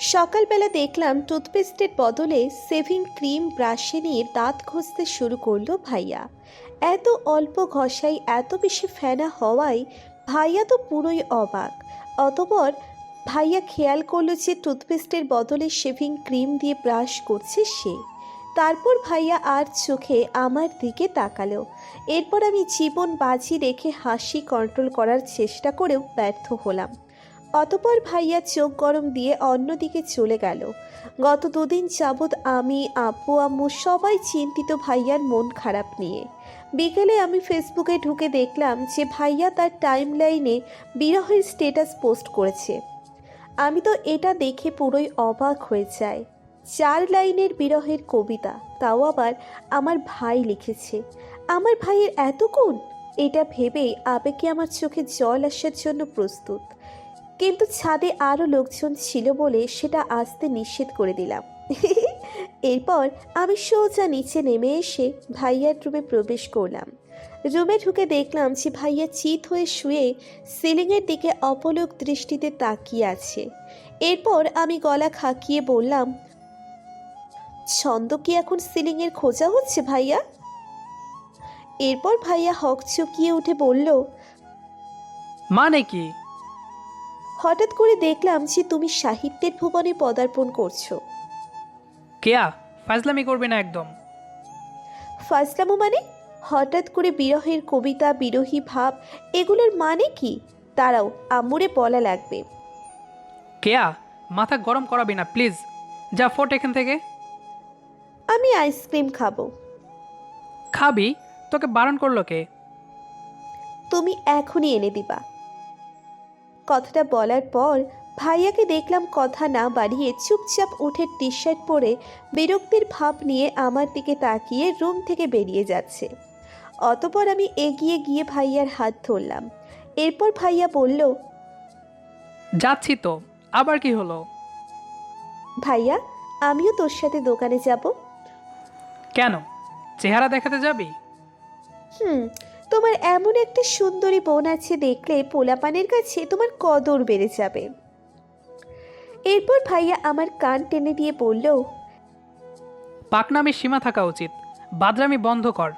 সকালবেলা দেখলাম টুথপেস্টের বদলে সেভিং ক্রিম ব্রাশে নিয়ে দাঁত ঘষতে শুরু করলো ভাইয়া। এত অল্প ঘষাই এত বেশি ফেনা হওয়ায় ভাইয়া তো পুরোই অবাক। অতঃপর ভাইয়া খেয়াল করলো যে টুথপেস্টের বদলে শেভিং ক্রিম দিয়ে ব্রাশ করছে সে। তারপর ভাইয়া আর চোখে আমার দিকে তাকালো। এরপর আমি জীবন বাজি রেখে হাসি কন্ট্রোল করার চেষ্টা করেও ব্যর্থ হলাম। অতপর ভাইয়া চোখ গরম দিয়ে অন্যদিকে চলে গেল। গত দুদিন যাবৎ আমি, আপু, আম্মু সবাই চিন্তিত ভাইয়ার মন খারাপ নিয়ে। বিকেলে আমি ফেসবুকে ঢুকে দেখলাম যে ভাইয়া তার টাইমলাইনে বিরহের স্ট্যাটাস পোস্ট করেছে। আমি তো এটা দেখে পুরোই অবাক হয়ে যাই। 4 লাইনের বিরহের কবিতা, তাও আবার আমার ভাই লিখেছে। আমার ভাইয়ের এত গুণ! এটা ভেবেই আবেগে আমার চোখে জল আসার জন্য প্রস্তুত। কিন্তু ছাদে আরও লোকজন ছিল বলে সেটা আসতে নিষেধ করে দিলাম। এরপর আমি সোজা নিচে নেমে এসে ভাইয়ার রুমে প্রবেশ করলাম। রুমে ঢুকে দেখলাম যে ভাইয়া চিত হয়ে শুয়ে সিলিংয়ের দিকে অপলক দৃষ্টিতে তাকিয়ে আছে। এরপর আমি গলা খাকিয়ে বললাম, ছন্দ কি এখন সিলিংয়ের খোঁজা হচ্ছে ভাইয়া? এরপর ভাইয়া হকচকিয়ে উঠে বলল, মানে কি? হঠাৎ করে দেখলাম যে তুমি সাহিত্যের ভুবনে পদার্পণ করছো। কেয়া, ফাজলামি করবে না একদম। ফাজলামো মানে? হঠাৎ করে বিরহের কবিতা, বিরহী ভাব, এগুলোর মানে কি? দাঁড়াও, আম্মুরে বলা লাগবে। কেয়া, মাথা গরম করাবি না প্লিজ। যা ফোট এখান থেকে। আমি আইসক্রিম খাবো। খাবি? তোকে বারণ করলো কে? তুমি এখনই এনে দিবা। কথাটা বলার পর ভাইয়াকে দেখলাম কথা না বাড়িয়ে চুপচাপ উঠে টি শার্ট পরে বিরক্তির ভাব নিয়ে আমার দিকে তাকিয়ে রুম থেকে বেরিয়ে যাচ্ছে। অতপর আমি এগিয়ে গিয়ে ভাইয়ার হাত ধরলাম। এরপর ভাইয়া বলল, যাচ্ছি তো, আবার কি হলো? ভাইয়া, আমিও তোর সাথে দোকানে যাব। কেন? চেহারা দেখাতে যাবি? হুম, তোমার এমন একটা সুন্দরী বোন আছে, দেখলে পোলাপানের কাছে তোমার কদর বেড়ে যাবে। এরপর ভাইয়া আমার কান টেনে দিয়ে বলল, পাকনামির সীমা থাকা উচিত। বাদরামি বন্ধ কর।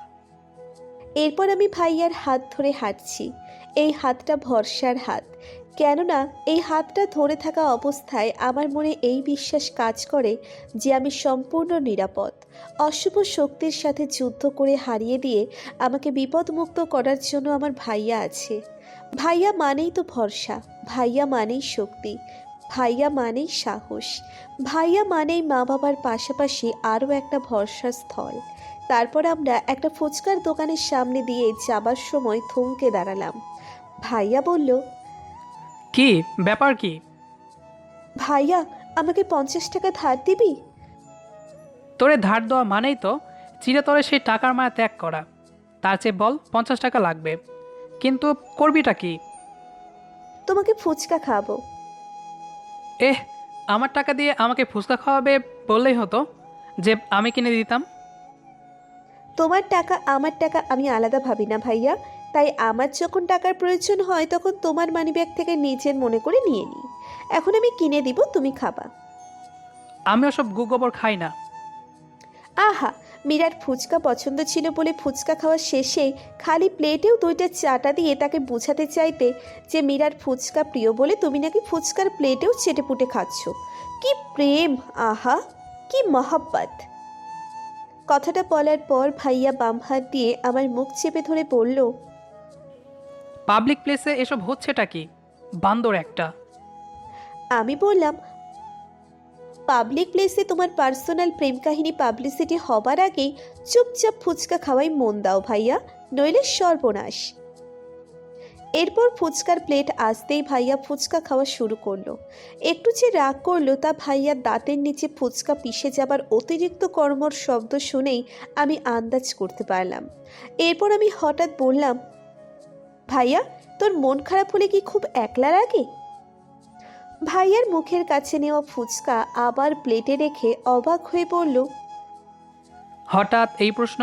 এরপর আমি ভাইয়ার হাত ধরে হাঁটছি। এই হাতটা ভরসার হাত, কেননা এই হাতটা ধরে থাকা অবস্থায় আমার মনে এই বিশ্বাস কাজ করে যে আমি সম্পূর্ণ নিরাপদ। অশুভ শক্তির সাথে যুদ্ধ করে হারিয়ে দিয়ে আমাকে বিপদমুক্ত করার জন্য আমার ভাইয়া আছে। ভাইয়া মানেই তো ভরসা, ভাইয়া মানেই শক্তি, ভাইয়া মানেই সাহস, ভাইয়া মানেই মা বাবার পাশাপাশি আরও একটা ভরসার স্থল। তারপর আমরা একটা ফুচকার দোকানের সামনে দিয়ে যাবার সময় থমকে দাঁড়ালাম। ভাইয়া বলল, কি ব্যাপার কি? ভাইয়া, আমাকে 50 টাকা ধার দিবি? তোরে ধার দেওয়া মানেই তো চিরতরে সেই টাকার মায়া ত্যাগ করা। তার চেয়ে বল 50 টাকা লাগবে, কিন্তু করবিটা কি? তোমাকে ফুচকা খাবো। এহ, আমার টাকা দিয়ে আমাকে ফুচকা খাওয়াবে বললেই হতো, যে আমি কিনে দিতাম। তোমার টাকা আমার টাকা আমি আলাদা ভাবি না ভাইয়া। তাই আমার যখন টাকার প্রয়োজন হয় তখন তোমার মানিব্যাগ থেকে নিজের মনে করে নিয়ে নিই। এখন আমি কিনে দিব, তুমি খাবা। আমি ওসব গুগোবর খাই না। আহা, মীরার ফুচকা পছন্দ ছিল বলে ফুচকা খাওয়া শেষে খালি প্লেটেও 2টা চাটা দিয়ে তাকে বোঝাতে চাইতে যে মীরার ফুচকা প্রিয় বলে তুমি নাকি ফুচকার প্লেটেও চেটেপুটে খাচ্ছ। কি প্রেম! আহা, কি মহাব্বত! কথাটা বলার পর ভাইয়া বাম হাত দিয়ে আমার মুখ চেপে ধরে বলল, পাবলিক প্লেসে এসব হচ্ছেটা কি? বান্দর একটা। আমি বললাম, পাবলিক প্লেসে তোমার পার্সোনাল প্রেম কাহিনী পাবলিসিটি হবার আগেই চুপচাপ ফুচকা খাওয়াই মন দাও ভাইয়া, নইলে সর্বনাশ। এরপর ফুচকার প্লেট আসতেই ভাইয়া ফুচকা খাওয়া শুরু করলো। একটু যে রাগ করলো তা ভাইয়ার দাঁতের নিচে ফুচকা পিষে যাবার অতিরিক্ত কর্মর শব্দ শুনেই আমি আন্দাজ করতে পারলাম। এরপর আমি হঠাৎ বললাম, ভাইয়া, তোর মন খারাপ হলে কি খুব একলা লাগে? ভাইয়ার মুখের কাছে নেওয়া ফুচকা আবার প্লেটে রেখে অবাক হয়ে বলল, হঠাৎ এই প্রশ্ন?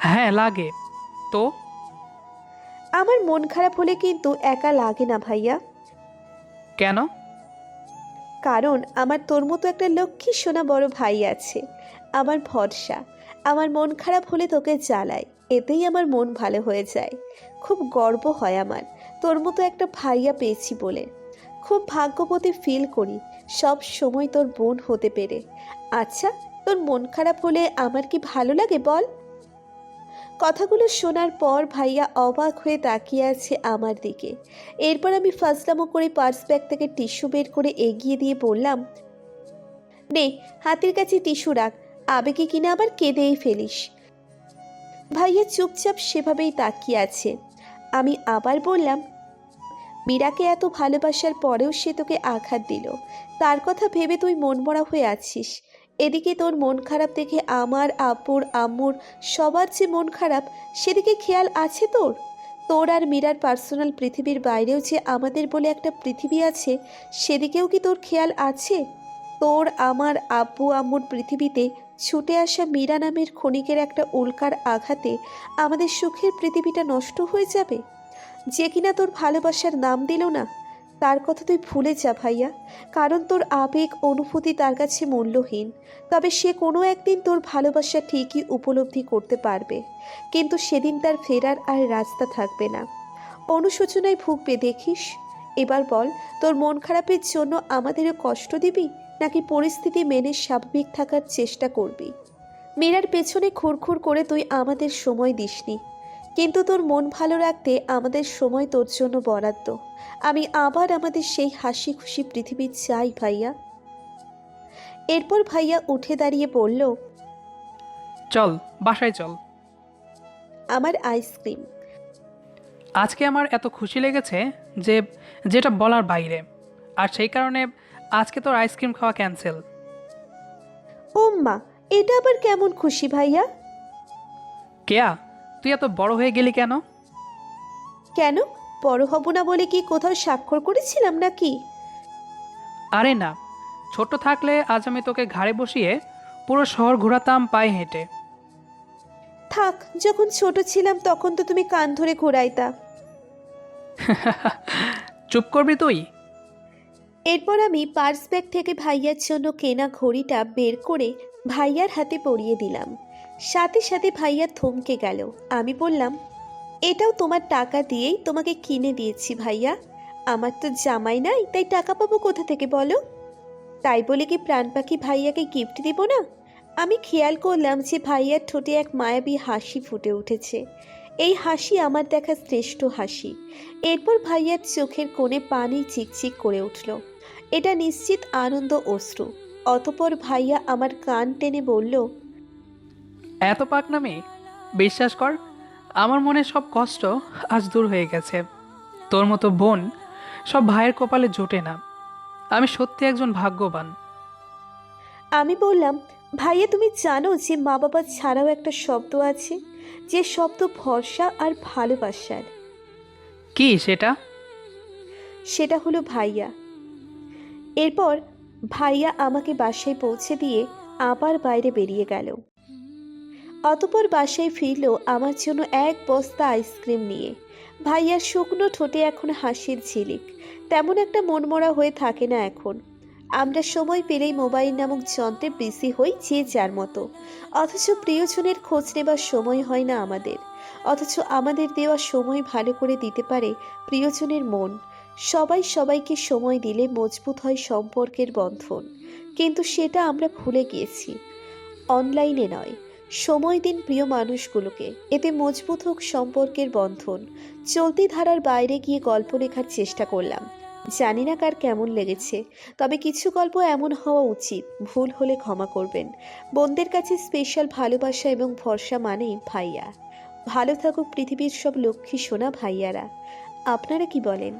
হ্যাঁ লাগে তো। আমার মন খারাপ হলে কিন্তু একা লাগে না ভাইয়া। কেন? কারণ আমার তোর মতো একটা লক্ষ্মী সোনা বড় ভাই আছে, আমার ভরসা। আমার মন খারাপ হলে তোকে জ্বালাই, এতেই আমার মন ভালো হয়ে যায়। খুব গর্ব হয় আমার তোর মতো একটা ভাইয়া পেয়েছি বলে। খুব ভাগ্যবতী ফিল করি সব সময় তোর বোন হতে পেরে। আচ্ছা, তোর মন খারাপ হলে আমার কি ভালো লাগে বল? কথাগুলো শোনার পর ভাইয়া অবাক হয়ে তাকিয়ে আছে আমার দিকে। এরপর আমি ফাজলামো করে পার্স ব্যাগ থেকে টিস্যু বের করে এগিয়ে দিয়ে বললাম, নে হাতের কাছে টিস্যু রাখ, আবেগে কিনা আবার কেঁদেই ফেলিস। ভাইয়া চুপচাপ সেভাবেই তাকিয়ে আছে। আমি আবার বললাম, মীরাকে এত ভালোবাসার পরেও সে তোকে আঘাত দিল, তার কথা ভেবে তুই মনমরা হয়ে আছিস। এদিকে তোর মন খারাপ দেখে আমার, আপুর, আম্মুর সবার যে মন খারাপ, সেদিকে খেয়াল আছে তোর? তোর আর মীরার পার্সোনাল পৃথিবীর বাইরেও যে আমাদের বলে একটা পৃথিবী আছে, সেদিকেও কি তোর খেয়াল আছে? তোর, আমার, আব্বু আম্মুর পৃথিবীতে ছুটে আসা মীরা নামের ক্ষণিকের একটা উল্কার আঘাতে আমাদের সুখের পৃথিবীটা নষ্ট হয়ে যাবে? যে কিনা তোর ভালোবাসার নাম দিল না, তার কথা তুই ভুলে যা ভাইয়া। কারণ তোর আবেগ অনুভূতি তার কাছে মূল্যহীন। তবে সে কোনো একদিন তোর ভালোবাসা ঠিকই উপলব্ধি করতে পারবে, কিন্তু সেদিন তার ফেরার আর রাস্তা থাকবে না। অনুশোচনায় ভুগবে দেখিস। এবার বল, তোর মন খারাপের জন্য আমাদেরও কষ্ট দিবি, নাকি পরিস্থিতি মেনে স্বাভাবিক থাকার চেষ্টা করবি? মীরার পেছনে খুরখুর করে তুই আমাদের সময় দিসনি, কিন্তু তোর মন ভালো রাখতে আমাদের সময় তোর জন্য বরাদ্দ। আমি আবার আমাদের সেই হাসি খুশি পৃথিবী চাই ভাইয়া। এরপর ভাইয়া উঠে দাঁড়িয়ে বলল, চল বাসায় চল। আমার আইসক্রিম। আজকে আমার এত খুশি লেগেছে যে যেটা বলার বাইরে, আর সেই কারণে আজকে তোর আইসক্রিম খাওয়া ক্যান্সেল। ও মা, এটা আবার কেমন খুশি ভাইয়া? কেয়া, তুই এত বড় হয়ে গেলি কেন? কেন, বড় হব না বলে কি কোথাও স্বাক্ষর করেছিলাম নাকি? আরে না, ছোট থাকলে আজ আমি তোকে ঘাড়ে বসিয়ে পুরো শহর ঘোরাতাম পায়ে হেঁটে। থাক, যখন ছোট ছিলাম তখন তো তুমি কান ধরে ঘোরাইতা। চুপ করবি তুই? এরপর আমি পার্স ব্যাগ থেকে ভাইয়ার জন্য কেনা ঘড়িটা বের করে ভাইয়ার হাতে পরিয়ে দিলাম। সাথে সাথে ভাইয়া থমকে গেল। আমি বললাম, এটাও তোমার টাকা দিয়েই তোমাকে কিনে দিয়েছি ভাইয়া। আমার তো জামাই নাই, তাই টাকা পাবো কোথা থেকে বলো? তাই বলে কি প্রাণ পাখি ভাইয়াকে গিফট দিব না? আমি খেয়াল করলাম যে ভাইয়ার ঠোঁটে এক মায়াবী হাসি ফুটে উঠেছে। এই হাসি আমার দেখা শ্রেষ্ঠ হাসি। এরপর ভাইয়ার চোখের কোণে পানি চিকচিক করে উঠল। এটা নিশ্চিত আনন্দ অশ্রু। অতপর ভাইয়া আমার কান টেনে বলল, এত পাকনামি! বিশ্বাস কর, আমার মনে সব কষ্ট আজ দূর হয়ে গেছে। তোর মতো বোন সব ভাইয়ের কপালে জোটে না। আমি সত্যি একজন ভাগ্যবান। আমি বললাম, ভাইয়া তুমি জানো যে মা বাবা ছাড়াও একটা শব্দ আছে, যে শব্দ ভরসা আর ভালোবাসার? কি সেটা? সেটা হলো ভাইয়া। এরপর ভাইয়া আমাকে বাসায় পৌঁছে দিয়ে আবার বাইরে বেরিয়ে গেল। অতপর বাসায় ফিরল আমার জন্য এক বস্তা আইসক্রিম নিয়ে। ভাইয়ার শুকনো ঠোঁটে এখন হাসির ঝিলিক তেমন একটা মনমরা হয়ে থাকে না এখন। আমরা সময় পেলেই মোবাইল নামক যন্ত্রে বিজি হই যে যার মতো, অথচ প্রিয়জনের খোঁজ নেবার সময় হয় না আমাদের। অথচ আমাদের দেওয়া সময় ভালো করে দিতে পারে প্রিয়জনের মন। সবাই সবাইকে সময় দিলে মজবুত হয় সম্পর্কের বন্ধন, কিন্তু সেটা আমরা ভুলে গিয়েছি। অনলাইনে নয়, সময় দিন প্রিয় মানুষগুলোকে, এতে মজবুত হোক সম্পর্কের বন্ধন। চলতি ধারার বাইরে গিয়ে গল্প লেখার চেষ্টা করলাম। জানি না কার কেমন লেগেছে, তবে কিছু গল্প এমন হওয়া উচিত। ভুল হলে ক্ষমা করবেন। বোনদের কাছে স্পেশাল ভালোবাসা এবং ভরসা মানেই ভাইয়া। ভালো থাকুক পৃথিবীর সব লক্ষ্মী সোনা ভাইয়ারা। আপনারা কি বলেন?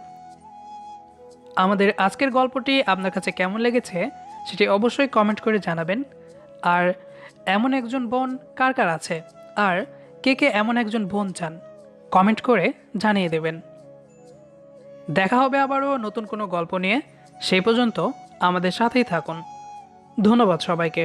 আমাদের আজকের গল্পটি আপনার কাছে কেমন লেগেছে সেটি অবশ্যই কমেন্ট করে জানাবেন। আর এমন একজন বোন কার কার আছে, আর কে কে এমন একজন বোন চান, কমেন্ট করে জানিয়ে দেবেন। দেখা হবে আবারও নতুন কোনো গল্প নিয়ে। সেই পর্যন্ত আমাদের সাথেই থাকুন। ধন্যবাদ সবাইকে।